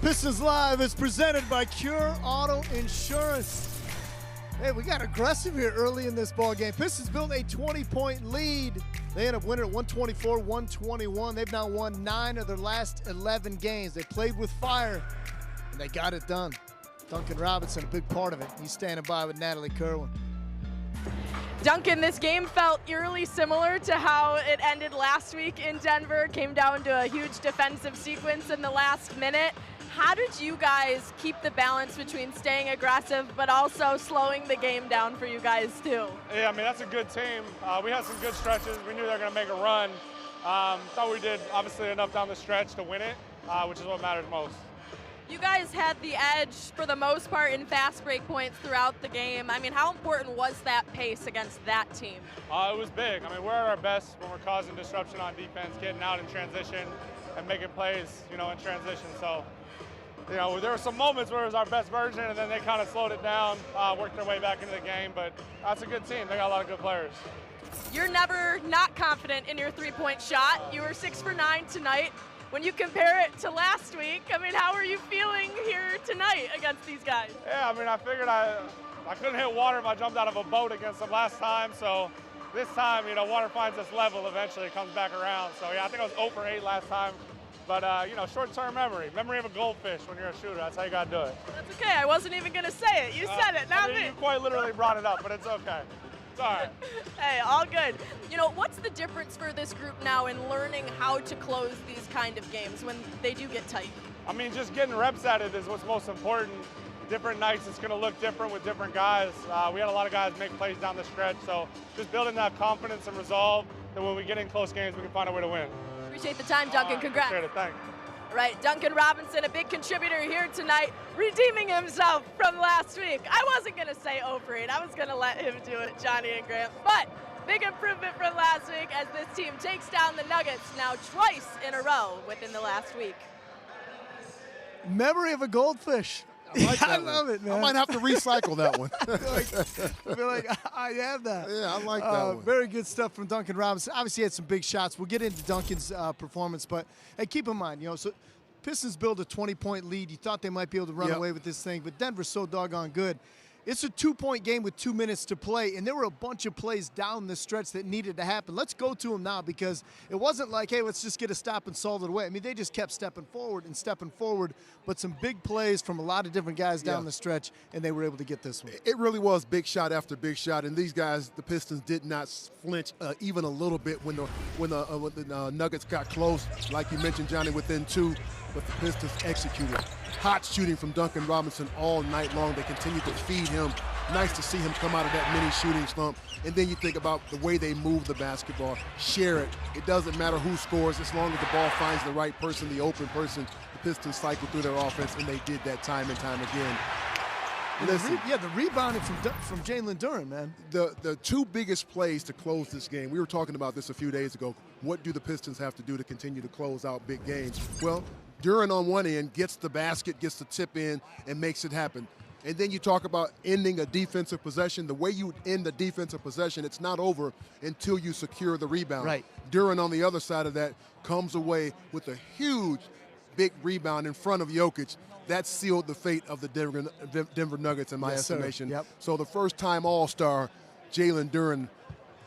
Pistons Live is presented by Cure Auto Insurance. Hey, we got aggressive here early in this ball game. Pistons built a 20-point lead. They end up winning at 124-121. They've now won 9 of their last 11 games. They played with fire, and they got it done. Duncan Robinson, a big part of it. He's standing by with Natalie Kerwin. Duncan, this game felt eerily similar to how it ended last week in Denver. Came down to a huge defensive sequence in the last minute. How did you guys keep the balance between staying aggressive but also slowing the game down for you guys too? Yeah, I mean, that's a good team. We had some good stretches. We knew they were going to make a run. Thought we did obviously enough down the stretch to win it, which is what matters most. You guys had the edge for the most part in fast break points throughout the game. I mean, how important was that pace against that team? It was big. I mean, we're at our best when we're causing disruption on defense, getting out in transition and making plays, in transition. So, there were some moments where it was our best version, and then they kind of slowed it down, worked their way back into the game. But that's a good team. They got a lot of good players. You're never not confident in your three-point shot. You were 6 for 9 tonight. When you compare it to last week, I mean, how are you feeling here tonight against these guys? Yeah, I mean, I figured I couldn't hit water if I jumped out of a boat against them last time. So this time, water finds its level eventually. It comes back around. So, yeah, I think I was 0 for 8 last time. But, short-term memory of a goldfish when you're a shooter. That's how you got to do it. That's okay. I wasn't even going to say it. You said it, not me. You quite literally brought it up, but it's okay. It's all right. Hey, all good. What's the difference for this group now in learning how to close these kind of games when they do get tight? I mean, just getting reps at it is what's most important. Different nights, it's going to look different with different guys. We had a lot of guys make plays down the stretch, so just building that confidence and resolve that when we get in close games, we can find a way to win. Appreciate the time, Duncan. Congrats. Appreciate it. Thanks. All right, Duncan Robinson, a big contributor here tonight, redeeming himself from last week. I wasn't going to say 0 for 8. I was going to let him do it, Johnny and Grant. But big improvement from last week as this team takes down the Nuggets now twice in a row within the last week. Memory of a goldfish. I love it, man. I might have to recycle that one. I feel like I have that. Yeah, I like that one. Very good stuff from Duncan Robinson. Obviously, he had some big shots. We'll get into Duncan's performance, but hey, keep in mind, so Pistons build a 20-point lead. You thought they might be able to run away with this thing, but Denver's so doggone good. It's a 2-point game with 2 minutes to play, and there were a bunch of plays down the stretch that needed to happen. Let's go to them now because it wasn't like, hey, let's just get a stop and solve it away. I mean, they just kept stepping forward, but some big plays from a lot of different guys down the stretch, and they were able to get this one. It really was big shot after big shot, and these guys, the Pistons, did not flinch even a little bit when the Nuggets got close. Like you mentioned, Johnny, within 2, but the Pistons executed. Hot shooting from Duncan Robinson all night long. They continued to feed him. Nice to see him come out of that mini shooting slump. And then you think about the way they move the basketball, share it. It doesn't matter who scores as long as the ball finds the right person, the open person. The Pistons cycle through their offense, and they did that time and time again. Listen, the rebounding from Jalen Duren, man. The 2 biggest plays to close this game, we were talking about this a few days ago. What do the Pistons have to do to continue to close out big games? Well, Duren on one end gets the basket, gets the tip in, and makes it happen. And then you talk about ending a defensive possession. The way you end a defensive possession, it's not over until you secure the rebound. Right. Duren on the other side of that comes away with a huge, big rebound in front of Jokic. That sealed the fate of the Denver Nuggets in my estimation. Yep. So the first-time All-Star, Jalen Duren,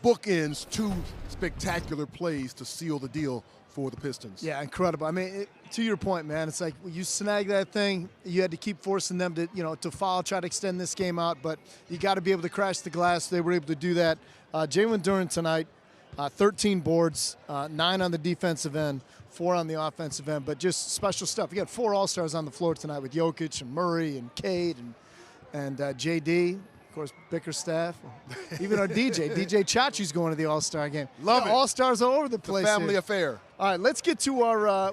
bookends 2 spectacular plays to seal the deal for the Pistons. Yeah, incredible. I mean, to your point, man, it's like you snag that thing, you had to keep forcing them to, to foul, try to extend this game out, but you got to be able to crash the glass. They were able to do that. Jalen Duren tonight, 13 boards, 9 on the defensive end, 4 on the offensive end, but just special stuff. You got 4 All-Stars on the floor tonight with Jokic and Murray and Cade and JD. Of course, Bickerstaff, even our DJ Chachi's going to the All-Star game. Love it. All-Stars all over the place. It's a family here. affair. All right, let's get to our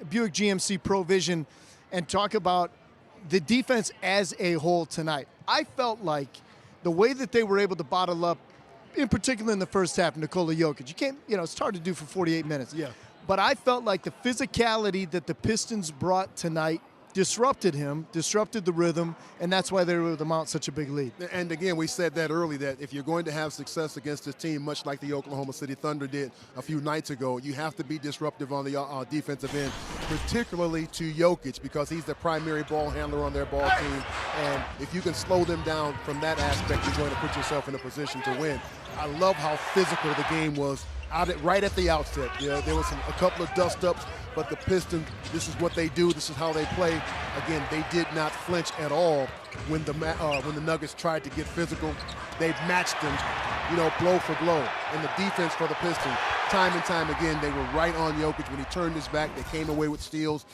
Buick GMC Pro Vision and talk about the defense as a whole tonight. I felt like the way that they were able to bottle up, in particular in the first half, Nikola Jokic. You can't, it's hard to do for 48 minutes. Yeah. But I felt like the physicality that the Pistons brought tonight disrupted him, disrupted the rhythm, and that's why they were able to mount such a big lead. And again, we said that early, that if you're going to have success against this team, much like the Oklahoma City Thunder did a few nights ago, you have to be disruptive on the defensive end, particularly to Jokic, because he's the primary ball handler on their ball team. And if you can slow them down from that aspect, you're going to put yourself in a position to win. I love how physical the game was right at the outset. There was a couple of dust-ups, but the Pistons, this is what they do. This is how they play. Again, they did not flinch at all when the Nuggets tried to get physical. They matched them, blow for blow. And the defense for the Pistons, time and time again, they were right on Jokic. When he turned his back, they came away with steals.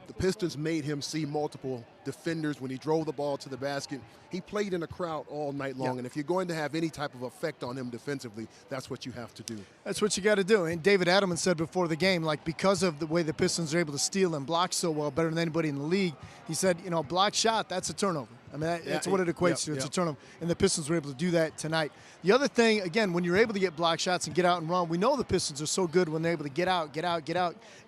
The Pistons made him see multiple defenders when he drove the ball to the basket. He played in a crowd all night long, and if you're going to have any type of effect on him defensively, that's what you have to do. That's what you got to do. And David Adelman said before the game, because of the way the Pistons are able to steal and block so well, better than anybody in the league, he said, block shot, that's a turnover. I mean, that's what it equates to. It's a turnover. And the Pistons were able to do that tonight. The other thing, again, when you're able to get block shots and get out and run, we know the Pistons are so good when they're able to get out,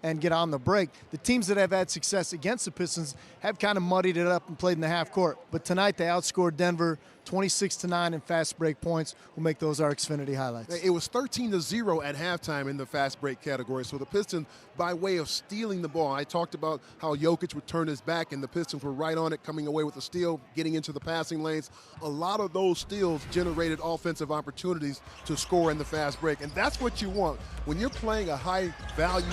and get on the break. The teams that have had success against the Pistons have kind of muddied it up and played in the half court. But tonight they outscored Denver 26-9 in fast break points. We'll make those our Xfinity highlights. It was 13-0 at halftime in the fast break category. So the Pistons, by way of stealing the ball, I talked about how Jokic would turn his back and the Pistons were right on it, coming away with a steal, getting into the passing lanes. A lot of those steals generated offensive opportunities to score in the fast break. And that's what you want. When you're playing a high-value,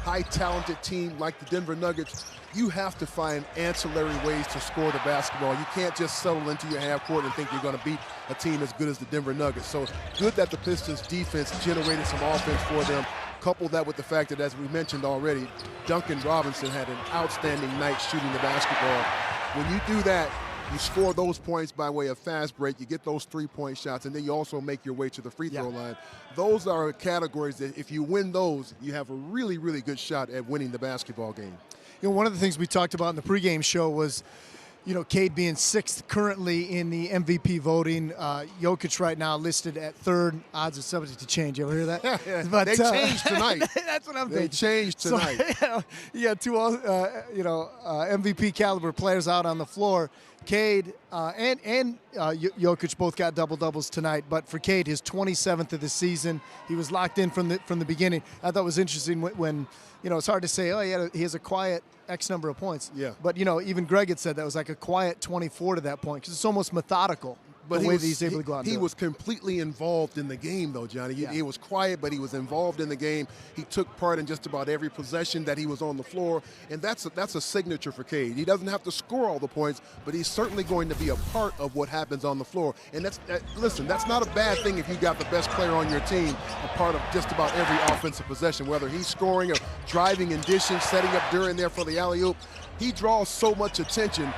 high-talented team like the Denver Nuggets, you have to find ancillary ways to score the basketball. You can't just settle into your half court and think you're going to beat a team as good as the Denver Nuggets. So good that the Pistons defense generated some offense for them. Couple that with the fact that, as we mentioned already, Duncan Robinson had an outstanding night shooting the basketball. When you do that, you score those points by way of fast break, you get those three-point shots, and then you also make your way to the free throw line. Those are categories that if you win those, you have a really, really good shot at winning the basketball game. One of the things we talked about in the pregame show was, Cade being sixth currently in the MVP voting. Jokic right now listed at third. Odds are subject to change. You ever hear that? But they changed tonight. That's what I'm thinking. They changed tonight. So, you got two, MVP caliber players out on the floor. Cade and Jokic both got double-doubles tonight, but for Cade, his 27th of the season. He was locked in from the beginning. I thought it was interesting when it's hard to say, he has a quiet X number of points. Yeah. But, even Greg had said that was like a quiet 24 to that point because it's almost methodical. But the way that he's able to go out and he do it. was completely involved in the game, though, Johnny. He was quiet, but he was involved in the game. He took part in just about every possession that he was on the floor, and that's a signature for Cade. He doesn't have to score all the points, but he's certainly going to be a part of what happens on the floor. And listen, that's not a bad thing if you got the best player on your team, a part of just about every offensive possession, whether he's scoring or driving and dishing, setting up during there for the alley-oop. He draws so much attention.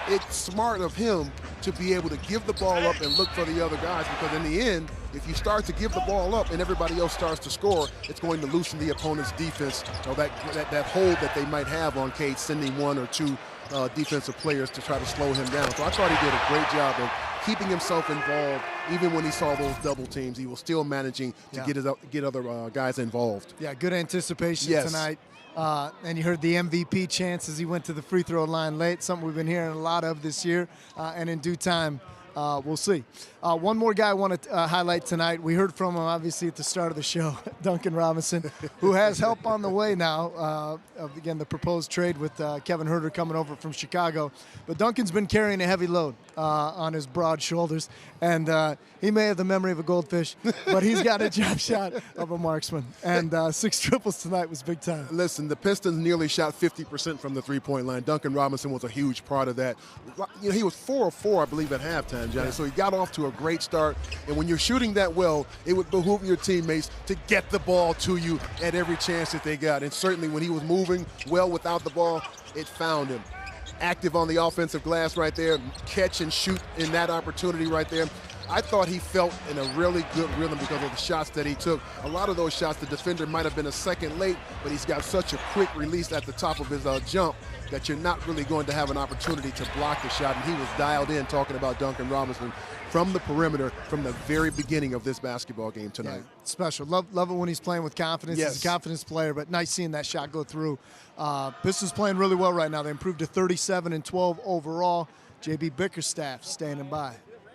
It's smart of him to be able to give the ball up and look for the other guys, because in the end, if you start to give the ball up and everybody else starts to score, it's going to loosen the opponent's defense, that hold that they might have on Cade, sending one or two defensive players to try to slow him down. So I thought he did a great job of keeping himself involved. Even when he saw those double teams, he was still managing to get other guys involved. Yeah, good anticipation tonight. And you heard the MVP chants as he went to the free throw line late, something we've been hearing a lot of this year. And in due time, we'll see. One more guy I want to highlight tonight. We heard from him, obviously, at the start of the show, Duncan Robinson, who has help on the way now. Again, the proposed trade with Kevin Huerter coming over from Chicago. But Duncan's been carrying a heavy load on his broad shoulders. And he may have the memory of a goldfish, but he's got a jump shot of a marksman. And 6 triples tonight was big time. Listen, the Pistons nearly shot 50% from the three-point line. Duncan Robinson was a huge part of that. He was 4 of 4, I believe, at halftime, Johnny. Yeah. So he got off to a great start. And when you're shooting that well, it would behoove your teammates to get the ball to you at every chance that they got. And certainly when he was moving well without the ball, it found him. Active on the offensive glass right there, catch and shoot in that opportunity right there. I thought he felt in a really good rhythm because of the shots that he took. A lot of those shots, the defender might have been a second late, but he's got such a quick release at the top of his jump that you're not really going to have an opportunity to block the shot. And he was dialed in talking about Duncan Robinson from the perimeter from the very beginning of this basketball game tonight. Yeah, special. Love it when he's playing with confidence. Yes. He's a confidence player, but nice seeing that shot go through. Pistons playing really well right now. They improved to 37-12 overall. JB Bickerstaff standing by.